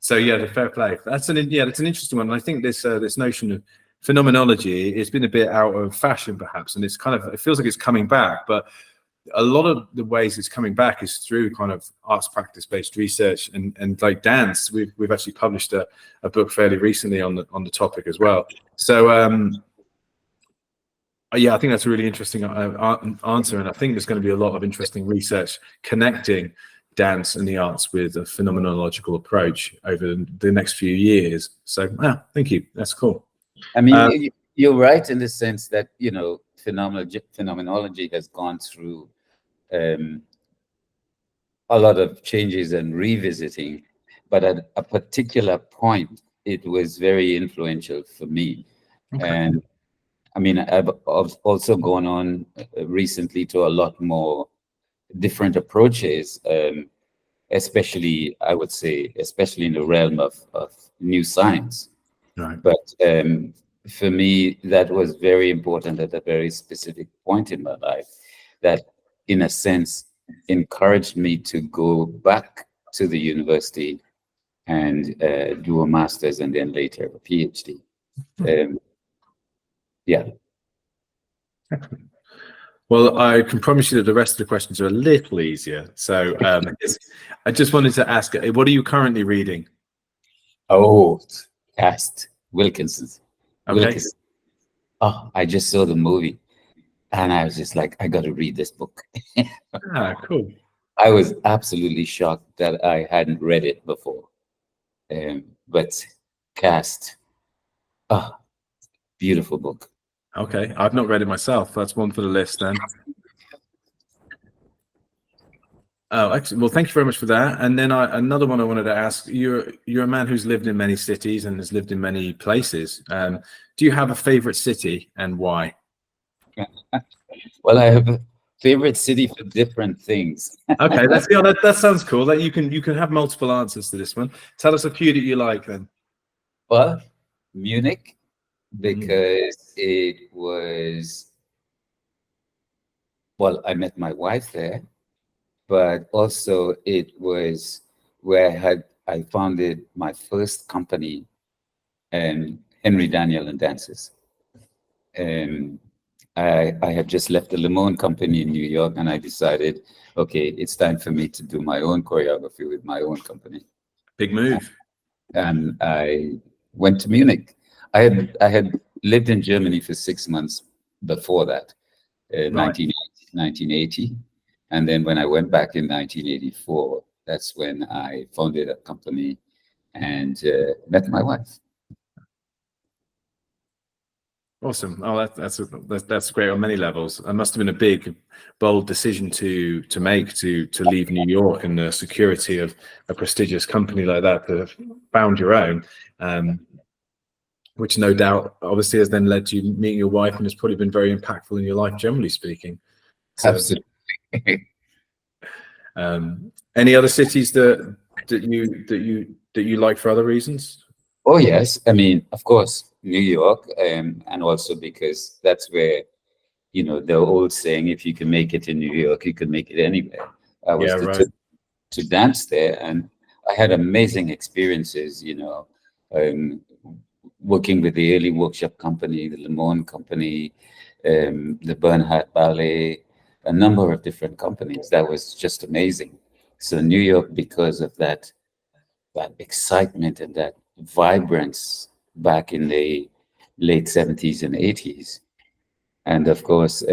So yeah, the fair play. That's an interesting one. And I think this notion of phenomenology, it's been a bit out of fashion perhaps, and it feels like it's coming back, but a lot of the ways it's coming back is through kind of arts practice based research and like dance. We've actually published a book fairly recently on the topic as well. So yeah, I think that's a really interesting answer, and I think there's going to be a lot of interesting research connecting dance and the arts with a phenomenological approach over the next few years. So thank you, that's cool. I mean, you're right in the sense that, you know, phenomenology has gone through a lot of changes and revisiting, but at a particular point, it was very influential for me. Okay. And I mean, I've also gone on recently to a lot more different approaches, especially, I would say, especially in the realm of new science. Right. But for me, that was very important at a very specific point in my life that, in a sense, encouraged me to go back to the university and do a master's and then later a PhD. Yeah. Excellent. Well, I can promise you that the rest of the questions are a little easier. So I just wanted to ask, what are you currently reading? Oh, Cast Wilkinson. Okay. Wilkinson. Oh, I just saw the movie and I was just like, I got to read this book. Cool. I was absolutely shocked that I hadn't read it before. But Cast, beautiful book. Okay, I've not read it myself. That's one for the list then. Oh, excellent. Well, thank you very much for that. And then another one I wanted to ask, you're a man who's lived in many cities and has lived in many places. Do you have a favorite city and why? Well, I have a favorite city for different things. Okay, that sounds cool. That you can have multiple answers to this one. Tell us a few that you like then. Well, Munich, because it was, well, I met my wife there, but also it was where I founded my first company, Henry Daniel and Dances. I had just left the Limon company in New York, and I decided, okay, it's time for me to do my own choreography with my own company. Big move. And I went to Munich. I had lived in Germany for 6 months before that, 1980. And then when I went back in 1984, that's when I founded a company and met my wife. Awesome. Oh, that's great on many levels. It must have been a big, bold decision to make to leave New York and the security of a prestigious company like that to have found your own, which no doubt obviously has then led to you meeting your wife and has probably been very impactful in your life, generally speaking. So, absolutely. Any other cities that you like for other reasons? Oh yes, I mean, of course, New York, and also because that's where you know, the old saying, if you can make it in New York, you can make it anywhere. I was Yeah, right. determined to dance there, and I had amazing experiences, you know, um, working with the Early Workshop Company, the Lemon Company, the Bernhardt Ballet, a number of different companies. That was just amazing. So New York, because of that excitement and that vibrance back in the late 70s and 80s. And of course,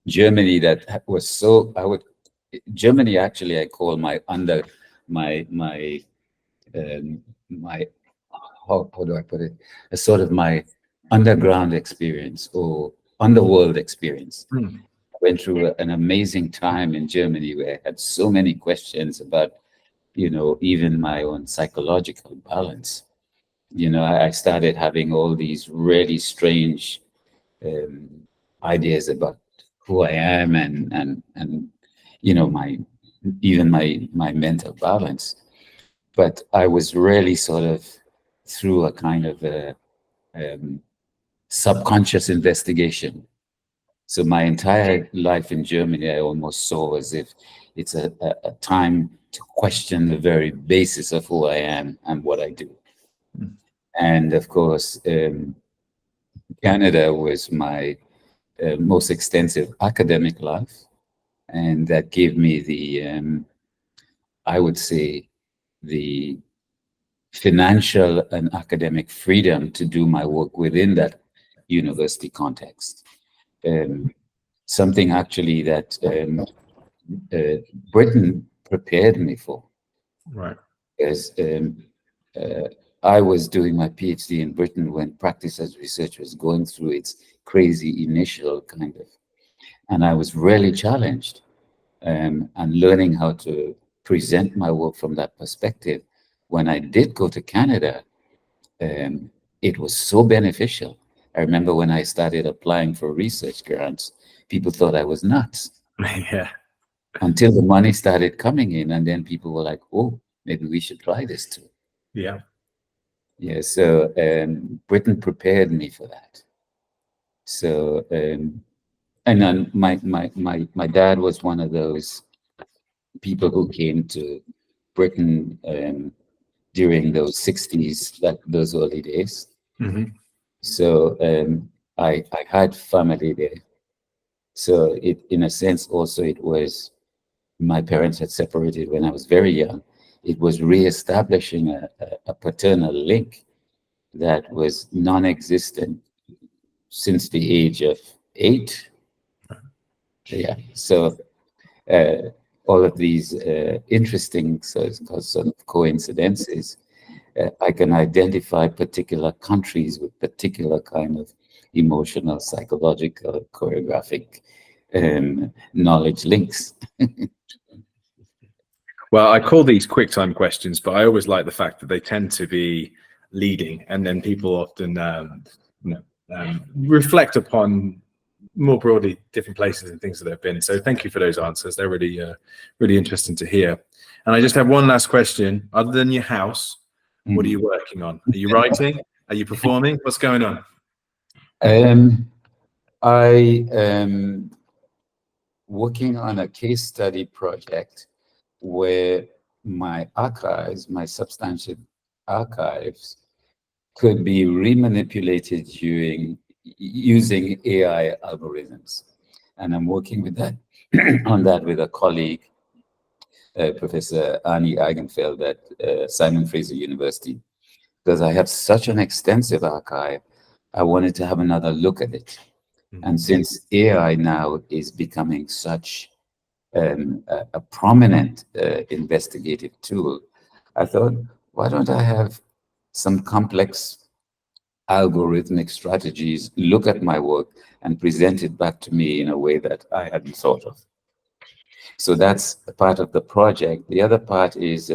Germany, that was so, Germany actually I call my my how do I put it? A sort of my underground experience or underworld experience. Hmm. I went through an amazing time in Germany where I had so many questions about, you know, even my own psychological balance. You know, I started having all these really strange um, ideas about who I am and you know, my even my mental balance. But I was really sort of through a kind of a um, subconscious investigation. So my entire life in Germany, I almost saw as if it's a time to question the very basis of who I am and what I do. Hmm. And of course, Canada was my most extensive academic life, and that gave me the, I would say, the financial and academic freedom to do my work within that university context. Um, Something actually that Britain prepared me for, Right. as uh, I was doing my PhD in Britain when practice as research was going through its crazy initial kind of, and I was really challenged and learning how to present my work from that perspective. When I did go to Canada, um, it was so beneficial. I remember when I started applying for research grants, people thought I was nuts Yeah. until the money started coming in, and then people were like, "Oh, maybe we should try this too." Yeah. Yeah, so Britain prepared me for that. So and then my dad was one of those people who came to Britain during those 60s, that those early days. Hmm. So I had family there. So it, in a sense, also it was, my parents had separated when I was very young. It was reestablishing a paternal link that was non-existent since the age of 8. Yeah. So all of these interesting sort of coincidences, I can identify particular countries with particular kind of emotional, psychological, choreographic knowledge links. Well, I call these quick time questions, but I always like the fact that they tend to be leading, and then people often you know, reflect upon more broadly different places and things that they've been. So thank you for those answers. They're really, really interesting to hear. And I just have one last question. Other than your house, what are you working on? Are you writing? Are you performing? What's going on? I am working on a case study project where my archives, my substantive archives, could be remanipulated using AI algorithms. And I'm working with that on that with a colleague, Professor Arnie Eigenfeld at Simon Fraser University, because I have such an extensive archive. I wanted to have another look at it. And since AI now is becoming such a prominent investigative tool, I thought, why don't I have some complex algorithmic strategies look at my work and present it back to me in a way that I hadn't thought of? So that's a part of the project. The other part is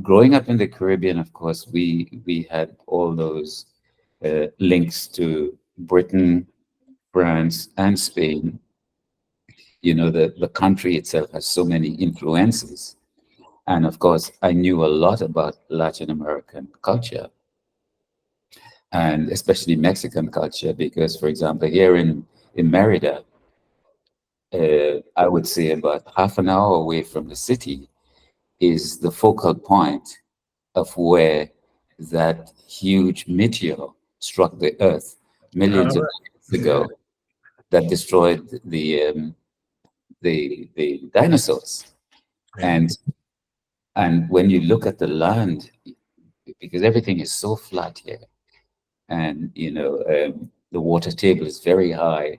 growing up in the Caribbean. Of course, we had all those links to Britain, France, and Spain. You know, the country itself has so many influences. And of course, I knew a lot about Latin American culture. and especially Mexican culture, because, for example, here in Merida, I would say about half an hour away from the city is the focal point of where that huge meteor struck the Earth millions of years ago that destroyed the dinosaurs. Yeah. And when you look at the land, because everything is so flat here, and the water table is very high,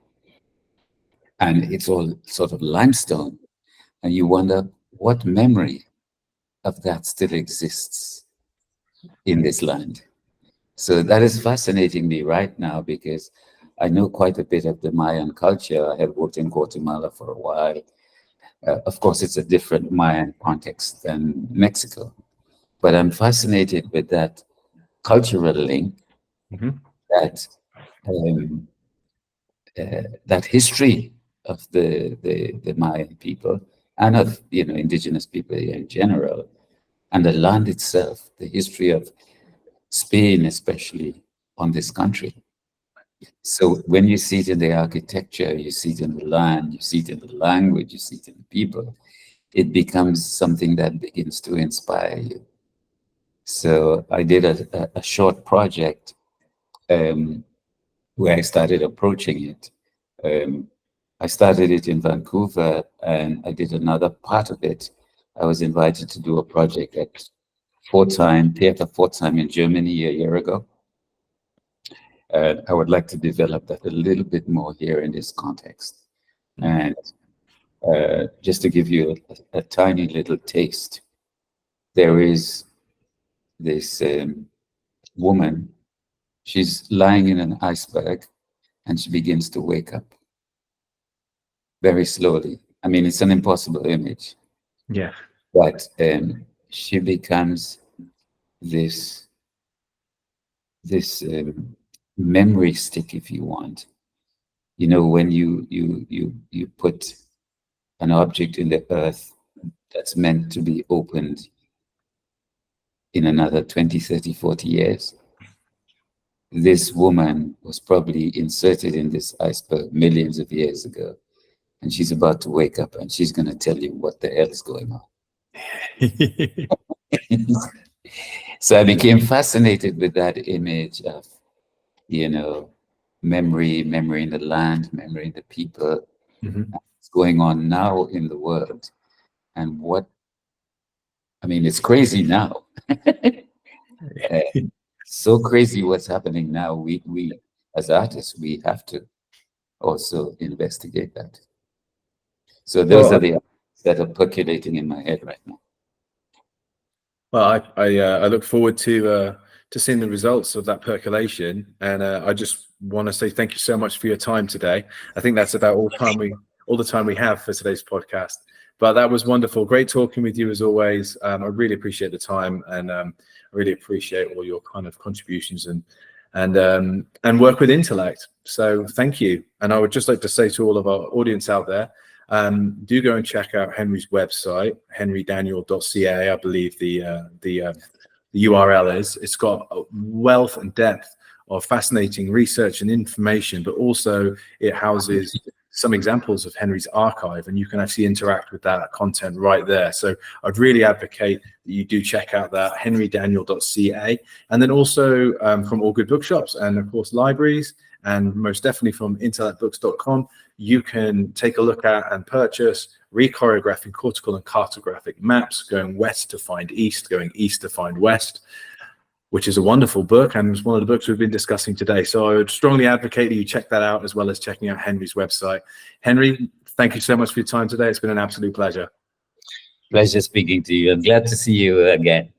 and it's all sort of limestone, and you wonder what memory of that still exists in this land. So that is fascinating me right now, because I know quite a bit of the Mayan culture. I have worked in Guatemala for a while. Of course, it's a different Mayan context than Mexico, but I'm fascinated with that cultural link, that um, that history of the Mayan people and of indigenous people in general, and the land itself, the history of Spain, especially on this country. So when you see it in the architecture, you see it in the land, you see it in the language, you see it in the people, it becomes something that begins to inspire you. So I did a short project where I started approaching it. I started it in Vancouver, and I did another part of it. I was invited to do a project at Theater Pforzheim in Germany a year ago. I would like to develop that a little bit more here in this context. And just to give you a tiny little taste, there is this woman, she's lying in an iceberg, and she begins to wake up very slowly. I mean, it's an impossible image. Yeah. But she becomes this memory stick, if you want. When you put an object in the earth that's meant to be opened in another 20, 30, 40 years, this woman was probably inserted in this iceberg millions of years ago, and she's about to wake up, and she's going to tell you what the hell is going on. So I became fascinated with that image of, memory in the land, memory in the people, what's going on now in the world. And it's crazy now. So crazy what's happening now. We as artists, we have to also investigate that. So those are the that are percolating in my head right now. Well, I look forward to seeing the results of that percolation, and I just want to say thank you so much for your time today. I think that's about all the time we have for today's podcast. But that was wonderful. Great talking with you as always. I really appreciate the time, and I really appreciate all your kind of contributions and work with Intellect. So thank you. And I would just like to say to all of our audience out there, do go and check out Henry's website, henrydaniel.ca. I believe the URL is. It's got a wealth and depth of fascinating research and information, but also it houses some examples of Henry's archive, and you can actually interact with that content right there. So I'd really advocate that you do check out that, henrydaniel.ca, and then also from all good bookshops and of course libraries, and most definitely from intellectbooks.com, you can take a look at and purchase Re-choreographing, Cortical and Cartographic maps, going west to find east, going east to find west, which is a wonderful book, and it's one of the books we've been discussing today. So I would strongly advocate that you check that out, as well as checking out Henry's website. Henry, thank you so much for your time today. It's been an absolute pleasure. Pleasure speaking to you. I'm glad to see you again.